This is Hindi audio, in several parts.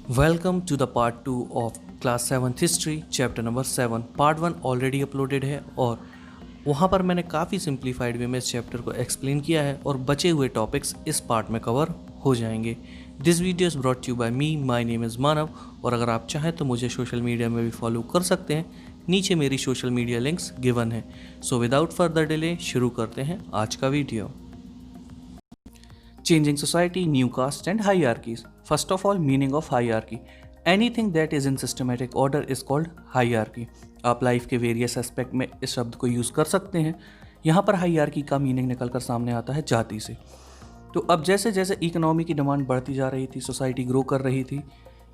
Welcome to the part 2 of class 7th history chapter number 7। Part 1 already uploaded है और वहाँ पर मैंने काफ़ी सिंप्लीफाइड वे में इस चैप्टर को एक्सप्लेन किया है और बचे हुए टॉपिक्स इस पार्ट में कवर हो जाएंगे। This video is brought you by me, my name is Manav. और अगर आप चाहें तो मुझे सोशल मीडिया में भी फॉलो कर सकते हैं, नीचे मेरी सोशल मीडिया लिंक्स गिवन है। सो विदाउट फर्दर डिले शुरू करते हैं आज का video. Changing society, new caste and hierarchies. First of all, meaning of hierarchy. Anything that is in systematic order is called hierarchy. आप लाइफ के वेरियस एस्पेक्ट में इस शब्द को यूज़ कर सकते हैं। यहाँ पर हायरार्की का मीनिंग निकल कर सामने आता है जाति से। तो अब जैसे जैसे इकोनॉमी की डिमांड बढ़ती जा रही थी, सोसाइटी ग्रो कर रही थी,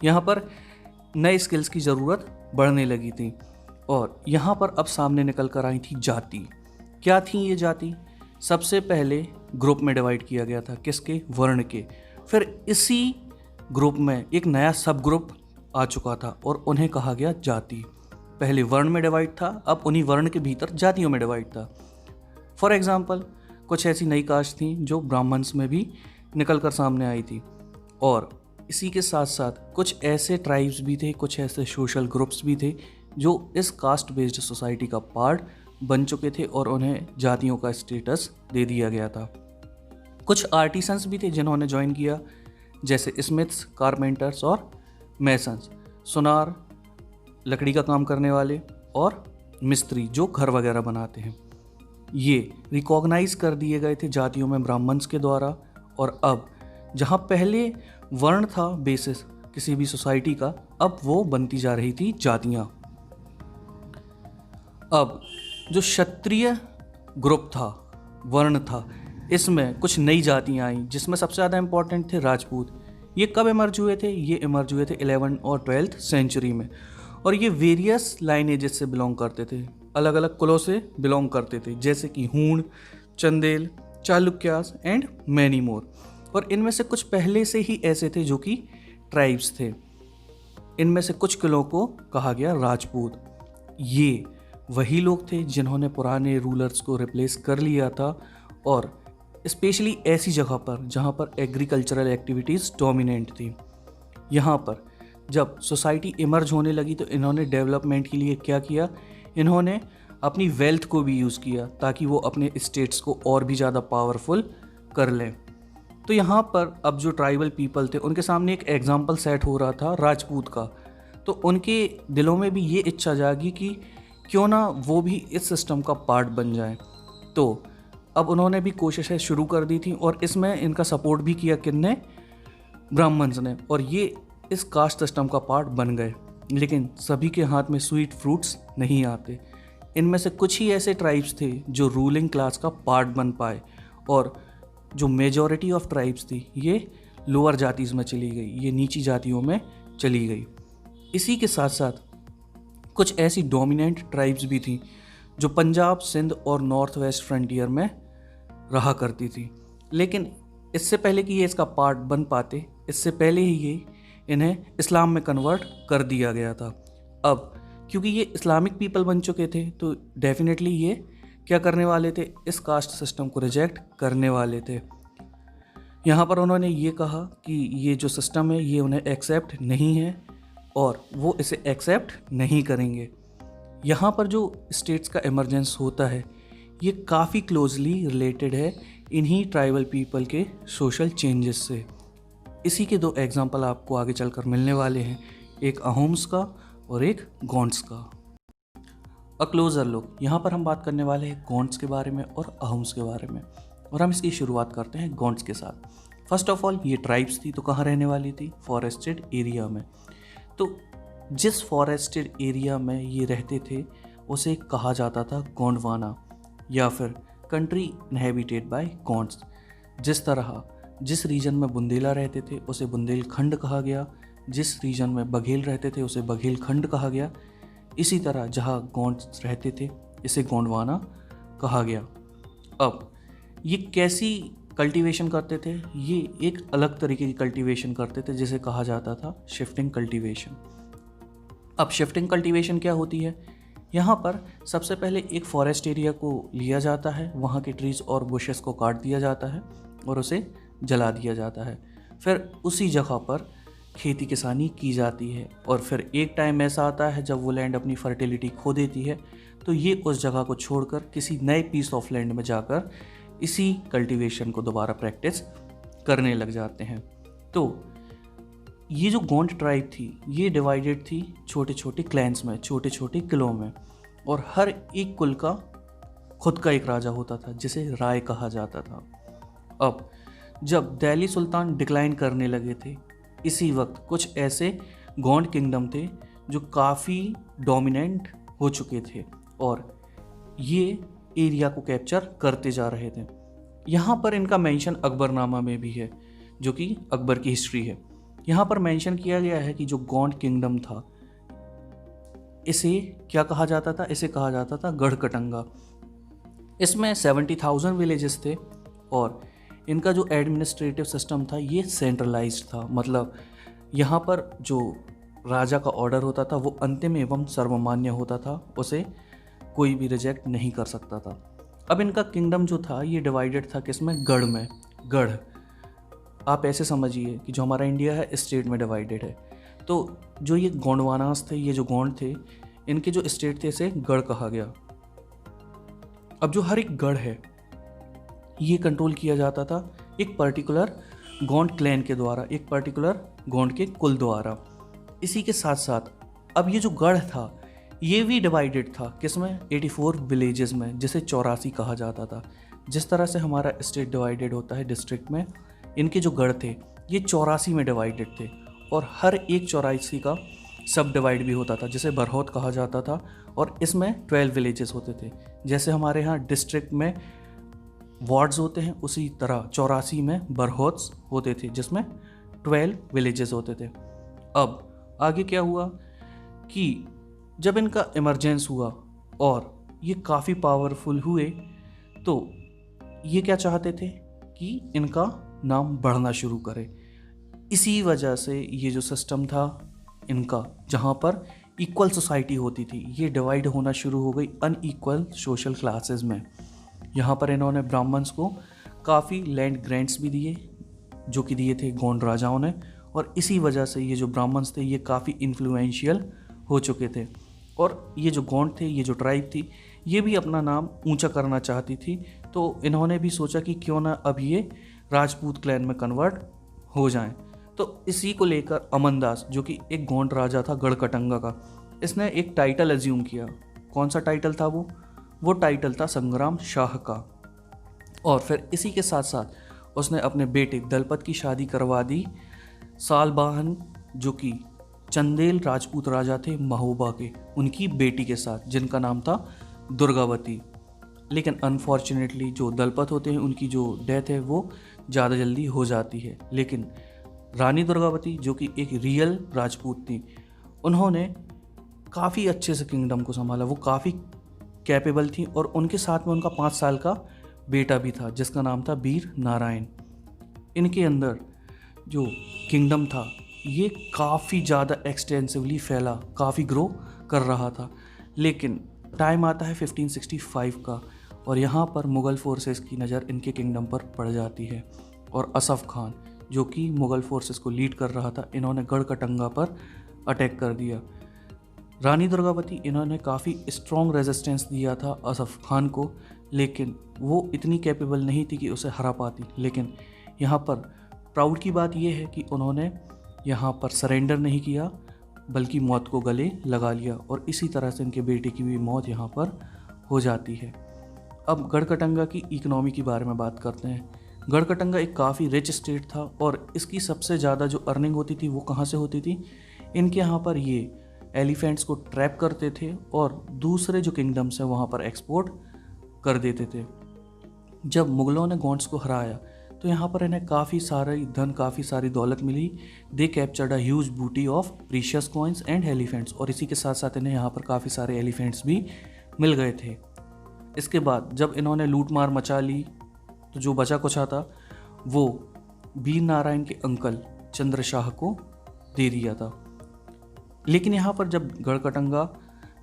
यहाँ पर नए स्किल्स की ज़रूरत बढ़ने लगी थी और यहाँ पर अब सामने निकल कर आई थी जाति। क्या थी ये जाति? सबसे पहले ग्रुप में डिवाइड किया गया था, किसके? वर्ण के। फिर इसी ग्रुप में एक नया सब ग्रुप आ चुका था और उन्हें कहा गया जाति। पहले वर्ण में डिवाइड था, अब उन्हीं वर्ण के भीतर जातियों में डिवाइड था। फॉर एग्जाम्पल, कुछ ऐसी नई कास्ट थी जो ब्राह्मण्स में भी निकल कर सामने आई थी और इसी के साथ साथ कुछ ऐसे ट्राइब्स भी थे, कुछ ऐसे सोशल ग्रुप्स भी थे जो इस कास्ट बेस्ड सोसाइटी का पार्ट बन चुके थे और उन्हें जातियों का स्टेटस दे दिया गया था। कुछ आर्टिसंस भी थे जिन्होंने ज्वाइन किया, जैसे स्मिथ्स, कारपेंटर्स और मैसन्स, सुनार, लकड़ी का काम करने वाले, और मिस्त्री जो घर वगैरह बनाते हैं। ये रिकॉग्नाइज कर दिए गए थे जातियों में ब्राह्मण्स के द्वारा। और अब जहाँ पहले वर्ण था बेसिस किसी भी सोसाइटी का, अब वो बनती जा रही थी जातियाँ। अब जो क्षत्रिय ग्रुप था, वर्ण था, इसमें कुछ नई जातियां आईं जिसमें सबसे ज़्यादा इंपॉर्टेंट थे राजपूत। ये कब इमर्ज हुए थे? ये इमर्ज हुए थे 11th और 12th सेंचुरी में और ये वेरियस लाइनेजेस से बिलोंग करते थे, अलग अलग कुलों से बिलोंग करते थे, जैसे कि हूण, Chandel, Chalukyas and many more. और इनमें से कुछ पहले से ही ऐसे थे जो कि ट्राइब्स थे। इनमें से कुछ कुलों को कहा गया राजपूत। ये वही लोग थे जिन्होंने पुराने रूलर्स को रिप्लेस कर लिया था और स्पेशली ऐसी जगह पर जहाँ पर एग्रीकल्चरल एक्टिविटीज़ डोमिनेंट थी। यहाँ पर जब सोसाइटी इमर्ज होने लगी तो इन्होंने डेवलपमेंट के लिए क्या किया? इन्होंने अपनी वेल्थ को भी यूज़ किया ताकि वो अपने स्टेट्स को और भी ज़्यादा पावरफुल कर लें। तो यहाँ पर अब जो ट्राइबल पीपल थे उनके सामने एक एग्जाम्पल सेट हो रहा था राजपूत का। तो उनके दिलों में भी ये इच्छा जागी कि क्यों ना वो भी इस सिस्टम का पार्ट बन जाए। तो अब उन्होंने भी कोशिशें शुरू कर दी थी और इसमें इनका सपोर्ट भी किया किसने? ब्राह्मण्स ने। और ये इस कास्ट सिस्टम का पार्ट बन गए। लेकिन सभी के हाथ में स्वीट फ्रूट्स नहीं आते। इनमें से कुछ ही ऐसे ट्राइब्स थे जो रूलिंग क्लास का पार्ट बन पाए और जो मेजॉरिटी ऑफ ट्राइब्स थी ये लोअर जातिज़ में चली गई, ये नीची जातियों में चली गई। इसी के साथ साथ कुछ ऐसी डोमिनेंट ट्राइब्स भी थी जो पंजाब, सिंध और नॉर्थ वेस्ट फ्रंटियर में रहा करती थी। लेकिन इससे पहले कि ये इसका पार्ट बन पाते, इससे पहले ही ये इन्हें इस्लाम में कन्वर्ट कर दिया गया था। अब क्योंकि ये इस्लामिक पीपल बन चुके थे तो डेफिनेटली ये क्या करने वाले थे? इस कास्ट सिस्टम को रिजेक्ट करने वाले थे। यहाँ पर उन्होंने ये कहा कि ये जो सिस्टम है ये उन्हें एक्सेप्ट नहीं है और वो इसे एक्सेप्ट नहीं करेंगे। यहाँ पर जो स्टेट्स का इमरजेंस होता है ये काफ़ी क्लोजली रिलेटेड है इन्हीं ट्राइबल पीपल के सोशल चेंजेस से। इसी के दो एग्जांपल आपको आगे चलकर मिलने वाले हैं, एक अहोम्स का और एक गोंड्स का। अ क्लोजर लुक, यहाँ पर हम बात करने वाले हैं गोंड्स के बारे में और अहोम्स के बारे में और हम इसकी शुरुआत करते हैं गोंड्स के साथ। फर्स्ट ऑफ ऑल ये ट्राइब्स थी तो कहाँ रहने वाली थी? फॉरेस्टेड एरिया में। तो जिस फॉरेस्टेड एरिया में ये रहते थे उसे कहा जाता था गोंडवाना या फिर कंट्री इनहेबिटेड बाय गोंड्स। जिस तरह जिस रीजन में बुंदेला रहते थे उसे बुंदेलखंड कहा गया, जिस रीजन में बघेल रहते थे उसे बघेलखंड कहा गया, इसी तरह जहाँ गोंड्स रहते थे इसे गोंडवाना कहा गया। अब ये कैसी कल्टीवेशन करते थे? ये एक अलग तरीके की कल्टीवेशन करते थे जिसे कहा जाता था शिफ्टिंग कल्टीवेशन। अब शिफ्टिंग कल्टीवेशन क्या होती है? यहाँ पर सबसे पहले एक फॉरेस्ट एरिया को लिया जाता है, वहाँ के ट्रीज और बुशेस को काट दिया जाता है और उसे जला दिया जाता है। फिर उसी जगह पर खेती किसानी की जाती है। और फिर एक टाइम ऐसा आता है जब वो लैंड अपनी फर्टिलिटी खो देती है, तो ये उस जगह को छोड़कर किसी नए पीस ऑफ लैंड में जाकर इसी कल्टीवेशन को दोबारा प्रैक्टिस करने लग जाते हैं। तो ये जो गोंड ट्राइब थी ये डिवाइडेड थी छोटे छोटे क्लैंस में, छोटे छोटे किलों में, और हर एक कुल का खुद का एक राजा होता था जिसे राय कहा जाता था। अब जब दिल्ली सुल्तान डिक्लाइन करने लगे थे, इसी वक्त कुछ ऐसे गोंड किंगडम थे जो काफ़ी डोमिनेंट हो चुके थे और ये एरिया को कैप्चर करते जा रहे थे। यहाँ पर इनका मेंशन अकबरनामा में भी है, जो कि अकबर की हिस्ट्री है। यहाँ पर मेंशन किया गया है कि जो गोंड किंगडम था इसे क्या कहा जाता था, इसे कहा जाता था गढ़कटंगा। इसमें 70,000 विलेजेस थे और इनका जो एडमिनिस्ट्रेटिव सिस्टम था ये सेंट्रलाइज्ड था। मतलब यहाँ पर जो राजा का ऑर्डर होता था वो अंतिम एवं सर्वमान्य होता था, उसे कोई भी रिजेक्ट नहीं कर सकता था। अब इनका किंगडम जो था ये डिवाइडेड था किसमें, गढ़ में। गढ़ आप ऐसे समझिए कि जो हमारा इंडिया है स्टेट में डिवाइडेड है। तो जो ये गोंडवानास थे, ये जो गोंड थे, इनके जो स्टेट थे इसे गढ़ कहा गया। अब जो हर एक गढ़ है ये कंट्रोल किया जाता था एक पर्टिकुलर गोंड क्लैन के द्वारा, एक पर्टिकुलर गोंड के कुल द्वारा। इसी के साथ साथ अब ये जो गढ़ था ये भी डिवाइडेड था किसमें, 84 विलेजेस में, जिसे 84 कहा जाता था। जिस तरह से हमारा स्टेट डिवाइडेड होता है डिस्ट्रिक्ट में, इनके जो गढ़ थे ये 84 में डिवाइडेड थे और हर एक 84 का सब डिवाइड भी होता था जिसे बरहौत कहा जाता था, और इसमें 12 विलेजेस होते थे। जैसे हमारे यहाँ डिस्ट्रिक्ट में वार्ड्स होते हैं उसी तरह 84 में बरहौत्स होते थे जिसमें 12 विलेजेस होते थे। अब आगे क्या हुआ कि जब इनका इमरजेंस हुआ और ये काफ़ी पावरफुल हुए, तो ये क्या चाहते थे कि इनका नाम बढ़ना शुरू करे। इसी वजह से ये जो सिस्टम था इनका, जहाँ पर इक्वल सोसाइटी होती थी, ये डिवाइड होना शुरू हो गई अनइक्वल सोशल क्लासेस में। यहाँ पर इन्होंने ब्राह्मण्स को काफ़ी लैंड ग्रांट्स भी दिए जो कि दिए थे गोंड राजाओं ने, और इसी वजह से ये जो ब्राह्मण्स थे ये काफ़ी इन्फ्लुएंशियल हो चुके थे। और ये जो गोंड थे, ये जो ट्राइब थी, ये भी अपना नाम ऊंचा करना चाहती थी। तो इन्होंने भी सोचा कि क्यों ना अब ये राजपूत क्लैन में कन्वर्ट हो जाएं। तो इसी को लेकर अमनदास, जो कि एक गोंड राजा था गढ़कटंगा का, इसने एक टाइटल एज्यूम किया। कौन सा टाइटल था वो टाइटल था संग्राम शाह का। और फिर इसी के साथ साथ उसने अपने बेटे दलपत की शादी करवा दी सालबाहन, जो कि चंदेल राजपूत राजा थे महोबा के, उनकी बेटी के साथ, जिनका नाम था दुर्गावती। लेकिन अनफॉर्चुनेटली जो दलपत होते हैं उनकी जो डेथ है वो ज़्यादा जल्दी हो जाती है। लेकिन रानी दुर्गावती, जो कि एक रियल राजपूत थी, उन्होंने काफ़ी अच्छे से किंगडम को संभाला। वो काफ़ी कैपेबल थी और उनके साथ में उनका 5 साल का बेटा भी था जिसका नाम था वीर नारायण। इनके अंदर जो किंगडम था ये काफ़ी ज़्यादा एक्सटेंसिवली फैला, काफ़ी ग्रो कर रहा था। लेकिन टाइम आता है 1565 का और यहाँ पर मुग़ल फोर्सेस की नज़र इनके किंगडम पर पड़ जाती है और असफ़ खान, जो कि मुग़ल फोर्सेस को लीड कर रहा था, इन्होंने गढ़कटंगा पर अटैक कर दिया। रानी दुर्गावती, इन्होंने काफ़ी स्ट्रॉन्ग रेजिस्टेंस दिया था असफ़ खान को, लेकिन वो इतनी कैपेबल नहीं थी कि उसे हरा पाती। लेकिन यहाँ पर प्राउड की बात यह है कि उन्होंने यहाँ पर सरेंडर नहीं किया बल्कि मौत को गले लगा लिया, और इसी तरह से इनके बेटे की भी मौत यहाँ पर हो जाती है। अब गढ़कटंगा की इकनॉमी के बारे में बात करते हैं। गढ़कटंगा एक काफ़ी रिच स्टेट था और इसकी सबसे ज़्यादा जो अर्निंग होती थी वो कहाँ से होती थी, इनके यहाँ पर ये एलिफेंट्स को ट्रैप करते थे और दूसरे जो किंगडम्स हैं वहाँ पर एक्सपोर्ट कर देते थे। जब मुग़लों ने गोंड्स को हराया तो यहाँ पर इन्हें काफ़ी सारी धन, काफ़ी सारी दौलत मिली। दे कैप्चर्ड अ ह्यूज बूटी of precious coins and elephants, और इसी के साथ साथ इन्हें यहाँ पर काफ़ी सारे एलिफेंट्स भी मिल गए थे। इसके बाद जब इन्होंने लूट मार मचा ली तो जो बचा कुचा था वो वीर नारायण के अंकल चंद्रशाह को दे दिया था। लेकिन यहाँ पर जब गढ़कटंगा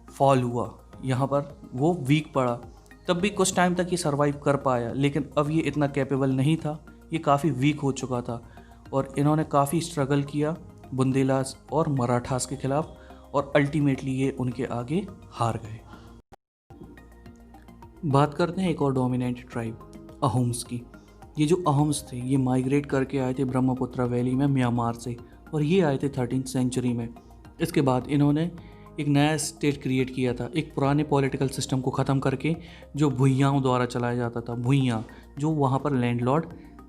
फॉल हुआ, यहाँ पर वो वीक पड़ा, तब भी कुछ टाइम तक ये सर्वाइव कर पाया। लेकिन अब ये इतना कैपेबल नहीं था, ये काफ़ी वीक हो चुका था और इन्होंने काफ़ी स्ट्रगल किया बुंदेलास और मराठास के खिलाफ, और अल्टीमेटली ये उनके आगे हार गए। बात करते हैं एक और डोमिनेंट ट्राइब, अहोम्स की। ये जो अहोम्स थे ये माइग्रेट करके आए थे ब्रह्मपुत्र वैली में म्यांमार से, और ये आए थे 13th सेंचुरी में। इसके बाद इन्होंने एक नया स्टेट क्रिएट किया था, एक पुराने पॉलिटिकल सिस्टम को ख़त्म करके जो भुइयाओं द्वारा चलाया जाता था, भुइयाँ जो वहाँ पर लैंडलॉर्ड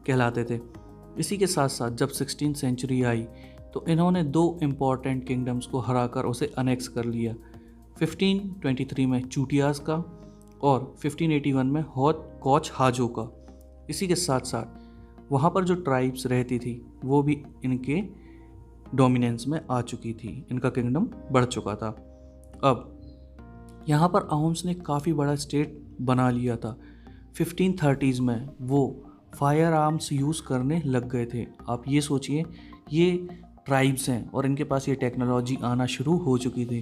कहलाते थे। इसी के साथ साथ जब 16th सेंचुरी आई तो इन्होंने 2 इम्पॉर्टेंट किंगडम्स को हराकर उसे अनेक्स कर लिया, 1523 में चूटियास का और 1581 में कोच हाजो का। इसी के साथ साथ वहाँ पर जो ट्राइब्स रहती थी वो भी इनके डोमिनेंस में आ चुकी थी, इनका किंगडम बढ़ चुका था। अब यहाँ पर अहोम्स ने काफ़ी बड़ा स्टेट बना लिया था। 1530s में वो फायर आर्म्स यूज़ करने लग गए थे। आप ये सोचिए, ये ट्राइब्स हैं और इनके पास ये टेक्नोलॉजी आना शुरू हो चुकी थी।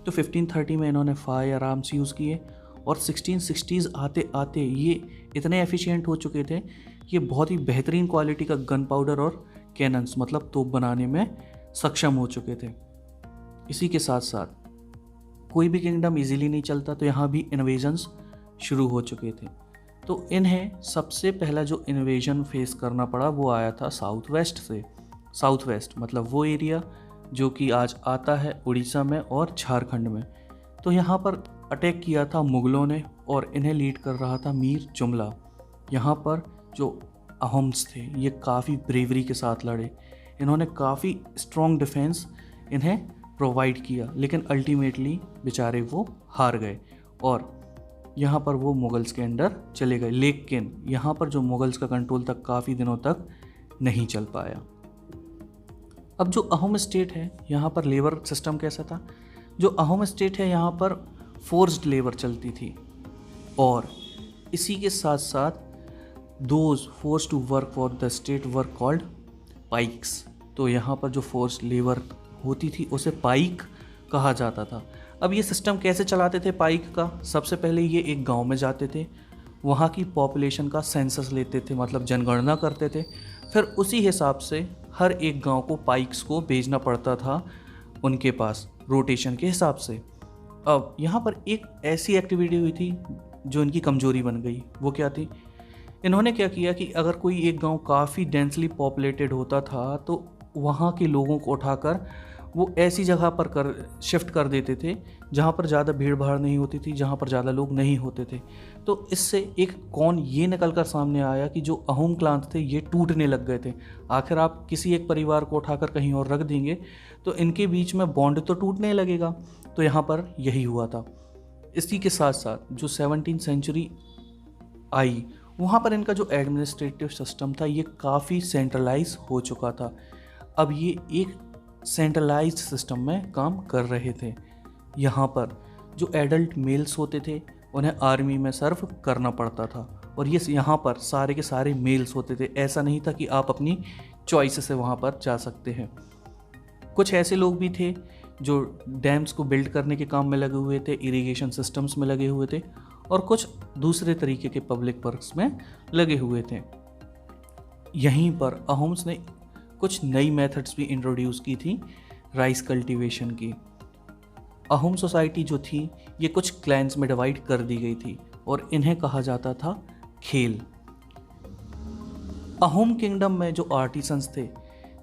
तो 1530 में इन्होंने फायर आर्म्स यूज़ किए और 1660s आते आते ये इतने एफिशिएंट हो चुके थे, ये बहुत ही बेहतरीन क्वालिटी का गन पाउडर और कैनन्स मतलब तोप बनाने में सक्षम हो चुके थे। इसी के साथ साथ कोई भी किंगडम इजीली नहीं चलता, तो यहाँ भी इन्वेजन्स शुरू हो चुके थे। तो इन्हें सबसे पहला जो इन्वेजन फेस करना पड़ा वो आया था साउथ वेस्ट से। साउथ वेस्ट मतलब वो एरिया जो कि आज आता है उड़ीसा में और झारखंड में। तो यहाँ पर अटैक किया था मुग़लों ने और इन्हें लीड कर रहा था मीर जुमला। यहाँ पर जो अहोम्स थे ये काफ़ी ब्रेवरी के साथ लड़े, इन्होंने काफ़ी स्ट्रॉन्ग डिफेंस इन्हें प्रोवाइड किया, लेकिन अल्टीमेटली बेचारे वो हार गए और यहाँ पर वो मुग़ल्स के अंडर चले गए। लेकिन यहाँ पर जो मुग़ल्स का कंट्रोल तक काफ़ी दिनों तक नहीं चल पाया। अब जो अहोम स्टेट है यहाँ पर लेबर सिस्टम कैसा था? जो अहोम स्टेट है यहाँ पर फोर्स्ड लेबर चलती थी और इसी के साथ साथ those forced to work for the state were called paiks. तो यहाँ पर जो फोर्स्ड लेबर होती थी उसे पाइक कहा जाता था। अब ये सिस्टम कैसे चलाते थे पाइक का? सबसे पहले ये एक गांव में जाते थे, वहाँ की पॉपुलेशन का सेंसस लेते थे मतलब जनगणना करते थे, फिर उसी हिसाब से हर एक गांव को पाइक्स को भेजना पड़ता था उनके पास रोटेशन के हिसाब से। अब यहाँ पर एक ऐसी एक्टिविटी हुई थी जो इनकी कमजोरी बन गई। वो क्या थी? इन्होंने क्या किया कि अगर कोई एक गांव काफ़ी डेंसली पॉपुलेटेड होता था तो वहाँ के लोगों को उठाकर वो ऐसी जगह पर शिफ्ट कर देते थे जहाँ पर ज़्यादा भीड़ भाड़ नहीं होती थी, जहाँ पर ज़्यादा लोग नहीं होते थे। तो इससे एक कौन ये निकल कर सामने आया कि जो अहोम क्लान थे ये टूटने लग गए थे। आखिर आप किसी एक परिवार को उठाकर कहीं और रख देंगे तो इनके बीच में बॉन्ड तो टूटने लगेगा। तो यहाँ पर यही हुआ था। इसी के साथ साथ जो 17th सेंचुरी आई वहाँ पर इनका जो एडमिनिस्ट्रेटिव सिस्टम था ये काफ़ी सेंट्रलाइज हो चुका था। अब ये एक सेंट्रलाइज्ड सिस्टम में काम कर रहे थे। यहाँ पर जो एडल्ट मेल्स होते थे उन्हें आर्मी में सर्व करना पड़ता था और ये यहाँ पर सारे के सारे मेल्स होते थे। ऐसा नहीं था कि आप अपनी चॉइस से वहाँ पर जा सकते हैं। कुछ ऐसे लोग भी थे जो डैम्स को बिल्ड करने के काम में लगे हुए थे, इरिगेशन सिस्टम्स में लगे हुए थे और कुछ दूसरे तरीके के पब्लिक वर्क्स में लगे हुए थे। यहीं पर अहोम्स ने कुछ नई मेथड्स भी इंट्रोड्यूस की थी राइस कल्टीवेशन की। अहोम सोसाइटी जो थी ये कुछ क्लैंस में डिवाइड कर दी गई थी और इन्हें कहा जाता था खेल। अहोम किंगडम में जो आर्टिसंस थे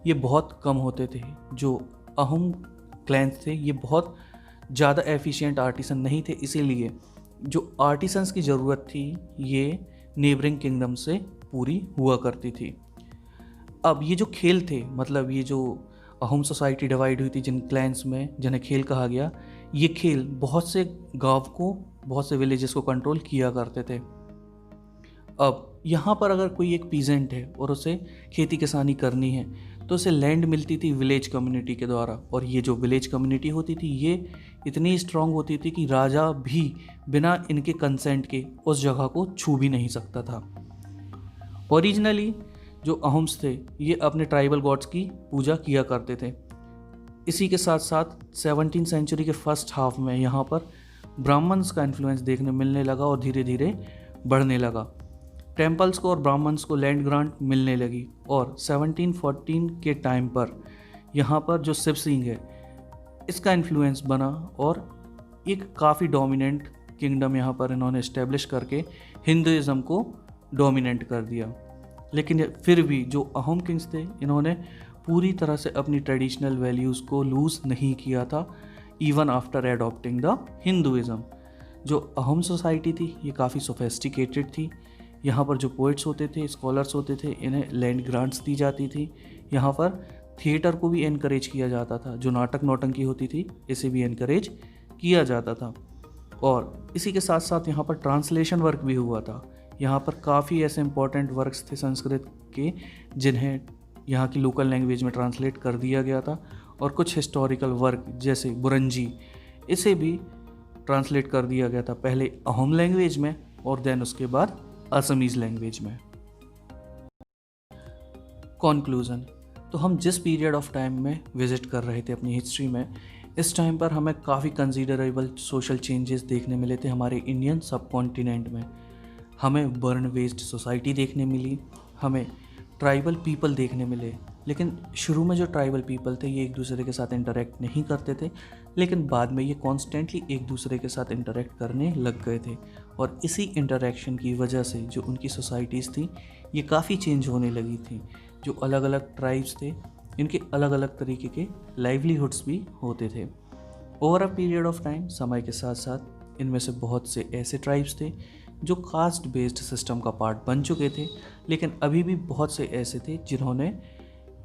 ये बहुत कम होते थे। जो अहोम क्लैंस थे ये बहुत ज़्यादा एफिशिएंट आर्टिसन नहीं थे, इसीलिए जो आर्टिसंस की ज़रूरत थी ये नेबरिंग किंगडम से पूरी हुआ करती थी। अब ये जो खेल थे मतलब ये जो अहोम सोसाइटी डिवाइड हुई थी जिन क्लैंस में जिन्हें खेल कहा गया, ये खेल बहुत से गांव को, बहुत से विलेजेस को कंट्रोल किया करते थे। अब यहाँ पर अगर कोई एक पीजेंट है और उसे खेती किसानी करनी है तो उसे लैंड मिलती थी विलेज कम्युनिटी के द्वारा, और ये जो विलेज कम्युनिटी होती थी ये इतनी स्ट्रांग होती थी कि राजा भी बिना इनके कंसेंट के उस जगह को छू भी नहीं सकता था। ओरिजिनली जो अहोम्स थे ये अपने ट्राइबल गॉड्स की पूजा किया करते थे। इसी के साथ साथ 17th सेंचुरी के फर्स्ट हाफ में यहाँ पर ब्राह्मण्स का इन्फ्लुएंस देखने मिलने लगा और धीरे धीरे बढ़ने लगा। टेम्पल्स को और ब्राह्मण्स को लैंड ग्रांट मिलने लगी और 1714 के टाइम पर यहाँ पर जो शिव सिंह है इसका इन्फ्लुएंस बना और एक काफ़ी डोमिनेंट किंगडम यहाँ पर इन्होंने इस्टेब्लिश करके हिंदुइज़्म को डोमिनेंट कर दिया। लेकिन फिर भी जो अहोम किंग्स थे इन्होंने पूरी तरह से अपनी ट्रेडिशनल वैल्यूज़ को लूज़ नहीं किया था, even after adopting the Hinduism. जो अहोम सोसाइटी थी ये काफ़ी सोफेस्टिकेटेड थी। यहाँ पर जो पोइट्स होते थे, स्कॉलर्स होते थे, इन्हें लैंड ग्रांट्स दी जाती थी। यहाँ पर थिएटर को भी एनकरेज किया जाता था, जो नाटक नौटंकी होती थी इसे भी एनकरेज किया जाता था। और इसी के साथ साथ यहाँ पर ट्रांसलेशन वर्क भी हुआ था। यहाँ पर काफ़ी ऐसे इंपॉर्टेंट वर्क्स थे संस्कृत के जिन्हें यहाँ की लोकल लैंग्वेज में ट्रांसलेट कर दिया गया था, और कुछ हिस्टोरिकल वर्क जैसे बुरंजी इसे भी ट्रांसलेट कर दिया गया था, पहले अहोम लैंग्वेज में और देन उसके बाद असमीज़ लैंग्वेज में। कॉन्क्लूज़न, तो हम जिस पीरियड ऑफ टाइम में विज़िट कर रहे थे अपनी हिस्ट्री में, इस टाइम पर हमें काफ़ी कंसीडरेबल सोशल चेंजेस देखने मिले थे हमारे इंडियन सब कॉन्टिनेंट में। हमें बर्न वेस्ड सोसाइटी देखने मिली, हमें ट्राइबल पीपल देखने मिले। लेकिन शुरू में जो ट्राइबल पीपल थे ये एक दूसरे के साथ इंटरेक्ट नहीं करते थे, लेकिन बाद में ये कॉन्स्टेंटली एक दूसरे के साथ इंटरेक्ट करने लग गए थे। और इसी इंटरेक्शन की वजह से जो उनकी सोसाइटीज़ थी ये काफ़ी चेंज होने लगी थी। जो अलग अलग ट्राइब्स थे इनके अलग अलग तरीके के लाइवलीहुड्स भी होते थे। Over a period of time, समय के साथ साथ इनमें से बहुत से ऐसे ट्राइब्स थे जो कास्ट बेस्ड सिस्टम का पार्ट बन चुके थे, लेकिन अभी भी बहुत से ऐसे थे जिन्होंने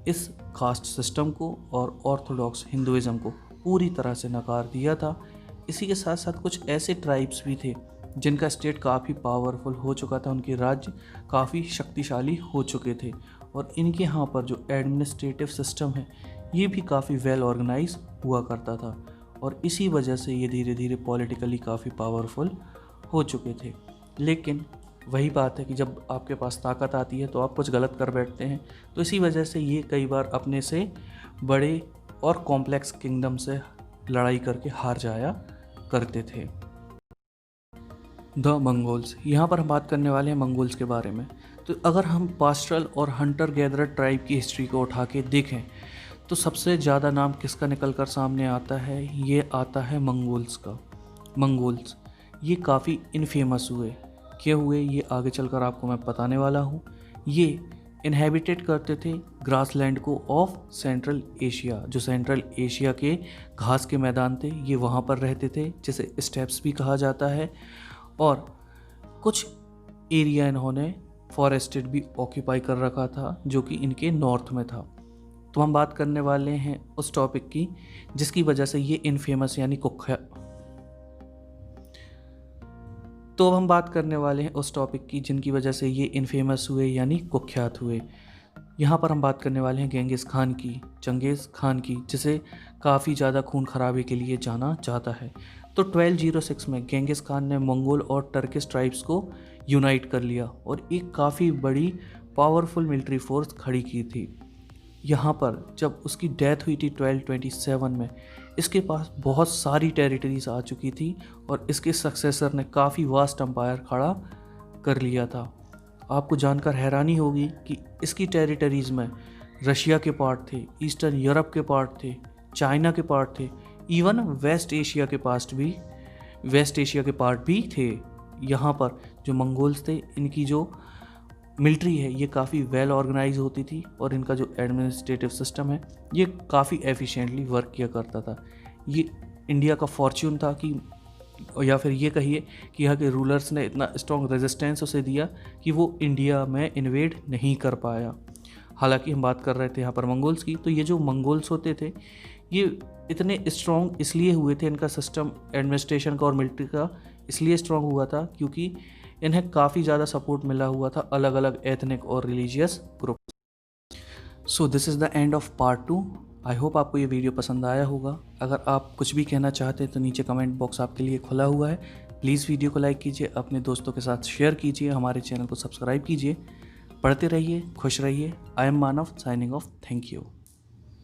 इस कास्ट सिस्टम को और ऑर्थोडॉक्स हिंदुइज़्म को पूरी तरह से नकार दिया था। इसी के साथ साथ कुछ ऐसे ट्राइब्स भी थे जिनका स्टेट काफ़ी पावरफुल हो चुका था, उनके राज्य काफ़ी शक्तिशाली हो चुके थे, और इनके यहाँ पर जो एडमिनिस्ट्रेटिव सिस्टम है ये भी काफ़ी वेल ऑर्गेनाइज हुआ करता था, और इसी वजह से ये धीरे धीरे पॉलिटिकली काफ़ी पावरफुल हो चुके थे। लेकिन वही बात है कि जब आपके पास ताकत आती है तो आप कुछ गलत कर बैठते हैं, तो इसी वजह से ये कई बार अपने से बड़े और कॉम्प्लेक्स किंगडम से लड़ाई करके हार जाया करते थे। द मंगोल्स, यहाँ पर हम बात करने वाले हैं मंगोल्स के बारे में। तो अगर हम पास्टरल और हंटर गैदरर ट्राइब की हिस्ट्री को उठा के देखें तो सबसे ज़्यादा नाम किसका निकल कर सामने आता है, ये आता है मंगोल्स का। मंगोल्स ये काफ़ी इनफेमस हुए, क्यों हुए ये आगे चलकर आपको मैं बताने वाला हूँ। ये इनहेबिटेट करते थे ग्रासलैंड को ऑफ सेंट्रल एशिया, जो सेंट्रल एशिया के घास के मैदान थे ये वहाँ पर रहते थे, जिसे स्टेप्स भी कहा जाता है। और कुछ एरिया इन्होंने फॉरेस्टेड भी ऑक्यूपाई कर रखा था जो कि इनके नॉर्थ में था। तो हम बात करने वाले हैं उस टॉपिक की जिसकी वजह से ये इनफेमस यानी तो हम बात करने वाले हैं उस टॉपिक की जिनकी वजह से ये इनफेमस हुए यानी कुख्यात हुए। यहाँ पर हम बात करने वाले हैं चंगेज़ खान की, जिसे काफ़ी ज़्यादा खून खराबे के लिए जाना जाता है। तो 1206 में चंगेज़ खान ने मंगोल और टर्किश ट्राइब्स को यूनाइट कर लिया और एक काफ़ी बड़ी पावरफुल मिलिट्री फोर्स खड़ी की थी। यहाँ पर जब उसकी डेथ हुई थी 1227 में, इसके पास बहुत सारी टेरिटरीज आ चुकी थी और इसके सक्सेसर ने काफ़ी वास्ट एम्पायर खड़ा कर लिया था। आपको जानकर हैरानी होगी कि इसकी टेरिटरीज़ में रशिया के पार्ट थे, ईस्टर्न यूरोप के पार्ट थे, चाइना के पार्ट थे, इवन वेस्ट एशिया के पार्ट भी थे। यहाँ पर जो मंगोल्स थे इनकी जो मिलिट्री है ये काफ़ी वेल ऑर्गेनाइज होती थी और इनका जो एडमिनिस्ट्रेटिव सिस्टम है ये काफ़ी एफिशिएंटली वर्क किया करता था। ये इंडिया का फॉर्च्यून था कि, या फिर ये कहिए कि यहाँ के रूलर्स ने इतना स्ट्रॉन्ग रेजिस्टेंस उसे दिया कि वो इंडिया में इन्वेड नहीं कर पाया। हालांकि हम बात कर रहे थे यहाँ पर मंगोल्स की, तो ये जो मंगोल्स होते थे ये इतने स्ट्रॉन्ग इसलिए हुए थे, इनका सिस्टम एडमिनिस्ट्रेशन का और मिलिट्री का इसलिए स्ट्रॉन्ग हुआ था क्योंकि इन्हें काफ़ी ज़्यादा सपोर्ट मिला हुआ था अलग अलग एथनिक और religious group. So this is the end of part 2। I hope आपको ये वीडियो पसंद आया होगा। अगर आप कुछ भी कहना चाहते हैं तो नीचे कमेंट बॉक्स आपके लिए खुला हुआ है। प्लीज़ वीडियो को लाइक कीजिए, अपने दोस्तों के साथ शेयर कीजिए, हमारे चैनल को सब्सक्राइब कीजिए। पढ़ते रहिए, खुश रहिए। I am Manav, signing off. Thank you.